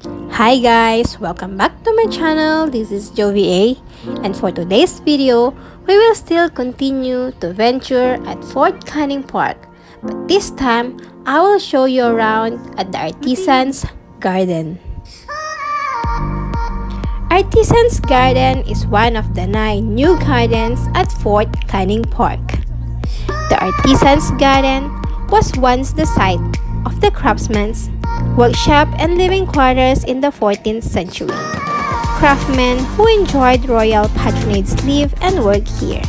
Hi guys, welcome back to my channel. This is Jovi A, and for today's video, we will still continue to venture at Fort Canning Park, but this time I will show you around at the Artisan's Garden. Artisan's Garden is one of the 9 new gardens at Fort Canning Park. The Artisan's Garden was once the site of the craftsman's workshop and living quarters in the 14th century. Craftsmen who enjoyed royal patronage live and work here,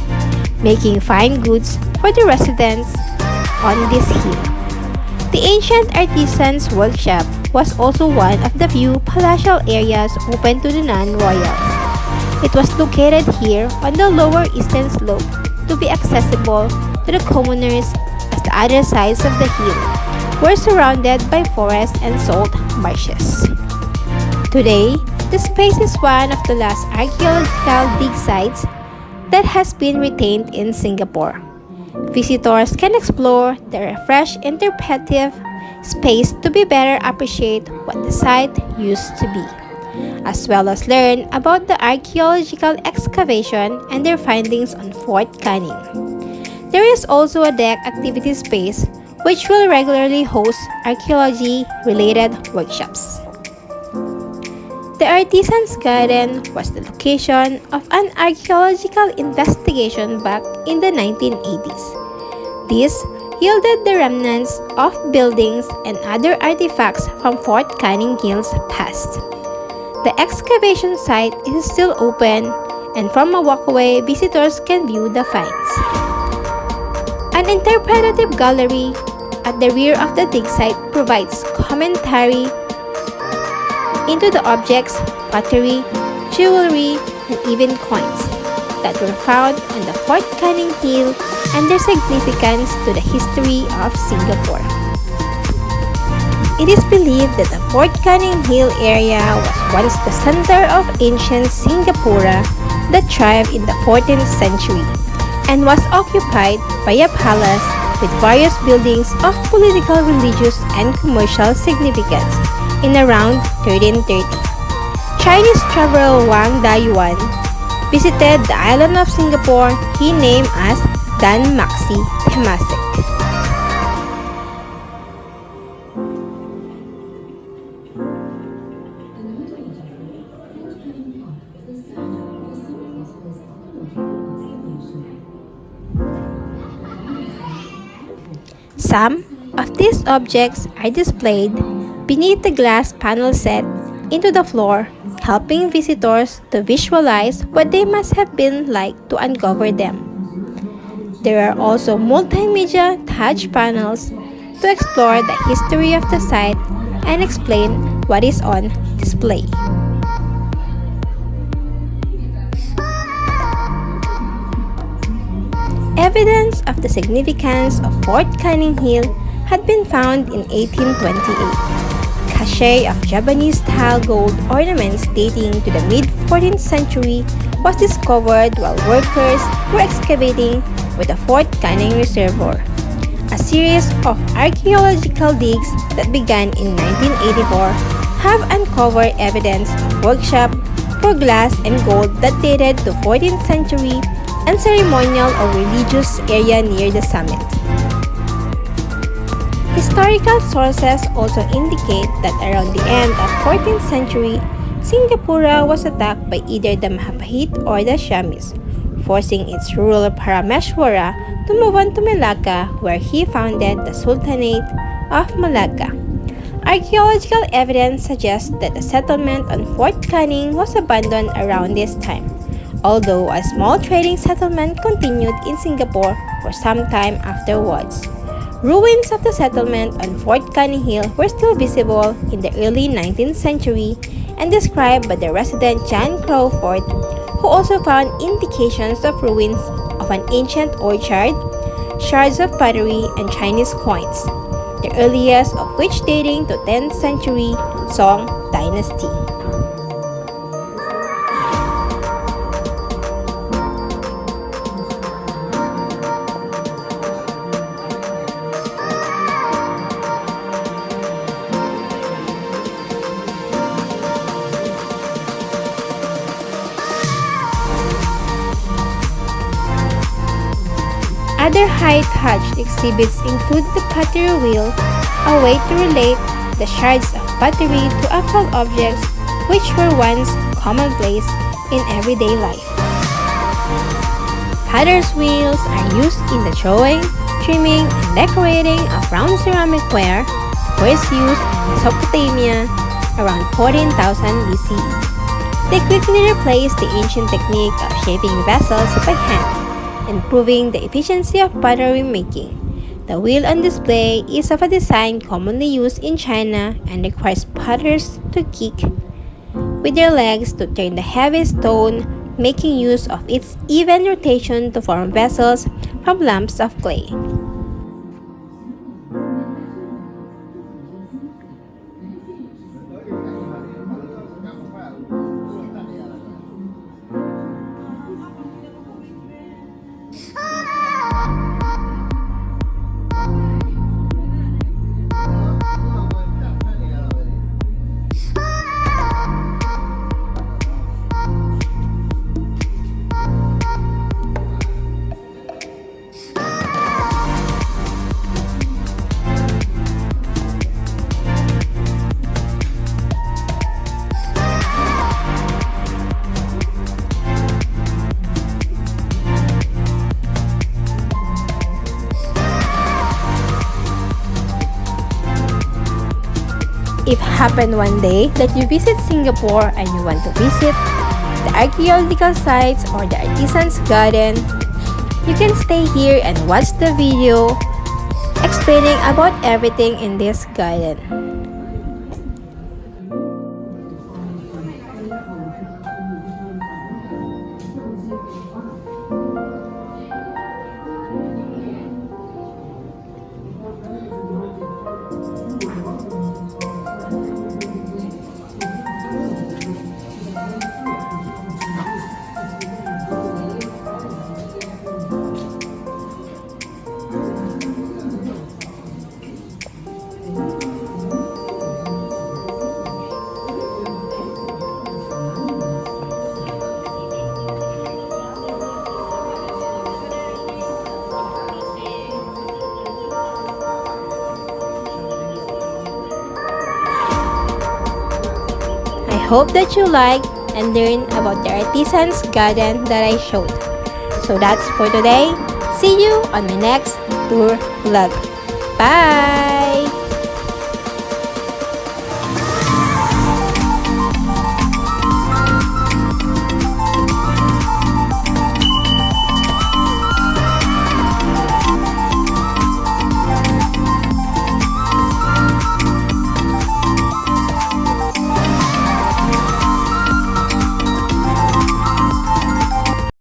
making fine goods for the residents on this hill. The ancient artisan's workshop was also one of the few palatial areas open to the non-royals. It was located here on the lower eastern slope to be accessible to the commoners, as the other sides of the hill were surrounded by forests and salt marshes. Today, the space is one of the last archaeological dig sites that has been retained in Singapore. Visitors can explore the refreshed interpretive space to be better appreciate what the site used to be, as well as learn about the archaeological excavation and their findings on Fort Canning. There is also a deck activity space which will regularly host archaeology-related workshops. The Artisan's Garden was the location of an archaeological investigation back in the 1980s. This yielded the remnants of buildings and other artifacts from Fort Canning Hill's past. The excavation site is still open, and from a walkway, visitors can view the finds. An interpretative gallery at the rear of the dig site provides commentary into the objects, pottery, jewelry, and even coins that were found on the Fort Canning Hill and their significance to the history of Singapore. It is believed that the Fort Canning Hill area was once the center of ancient Singapore that thrived in the 14th century and was occupied by a palace with various buildings of political, religious, and commercial significance in around 1330. Chinese traveler Wang Dayuan visited the island of Singapore he named as Dan Maxi Temasek. Some of these objects are displayed beneath the glass panel set into the floor, helping visitors to visualize what they must have been like to uncover them. There are also multimedia touch panels to explore the history of the site and explain what is on display. Evidence of the significance of Fort Canning Hill had been found in 1828. Cache of Japanese-style gold ornaments dating to the mid-14th century was discovered while workers were excavating with the Fort Canning Reservoir. A series of archaeological digs that began in 1984 have uncovered evidence of workshop for glass and gold that dated to 14th century and ceremonial or religious area near the summit. Historical sources also indicate that around the end of 14th century, Singapore was attacked by either the Mahapahit or the Siamese, forcing its ruler Parameshwara to move on to Malacca, where he founded the Sultanate of Malacca. Archaeological evidence suggests that the settlement on Fort Canning was abandoned around this time, although a small trading settlement continued in Singapore for some time afterwards. Ruins of the settlement on Fort Canning Hill were still visible in the early 19th century and described by the resident John Crawford, who also found indications of ruins of an ancient orchard, shards of pottery, and Chinese coins, the earliest of which dating to 10th century Song dynasty. Other high-touch exhibits include the pottery wheel, a way to relate the shards of pottery to actual objects which were once commonplace in everyday life. Potter's wheels are used in the throwing, trimming, and decorating of round ceramic ware, first used in Mesopotamia around 14,000 BCE. They quickly replaced the ancient technique of shaping vessels by hand, improving the efficiency of pottery making. The wheel on display is of a design commonly used in China and requires potters to kick with their legs to turn the heavy stone, making use of its even rotation to form vessels from lumps of clay. If happen one day that you visit Singapore and you want to visit the archaeological sites or the Artisan's garden, you can stay here and watch the video explaining about everything in this garden. I hope that you like and learn about the Artisan's garden that I showed. So that's for today. See you on my next tour vlog. Bye!